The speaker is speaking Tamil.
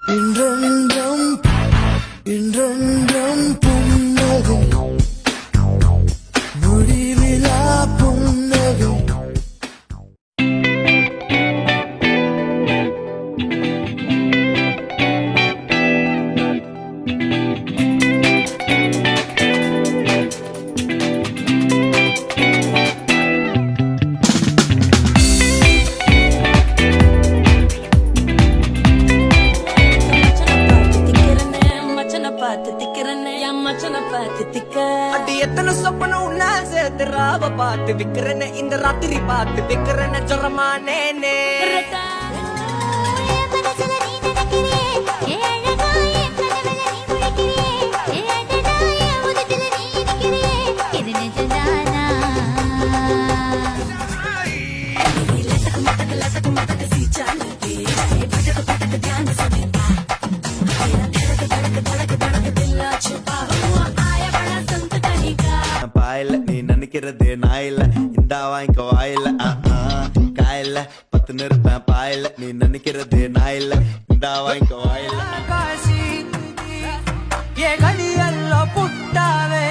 இன்றென்றும் இன்றென்றும் புன்னகை முடிவிலா புன்னகை அடி எத்தனை சொப்பனம் உன்னா சேர்த்து ராவ பார்த்து விக்கிறேன்னு இந்த ராத்திரி பார்த்து விக்கிறேன்னு ஜொரமானேனே பாயில நீ நினைக்கிறது நாயில இந்த வாங்கிக்க வாயில காயில 10 நிறுப்பேன் பாயில நீ நினைக்கிறது நாயில இந்த வாங்கிக்க வாயில ಕಾಶಿ ಏ ಗಡಿಯಲ್ಲ ಪುಟ್ಟವೇ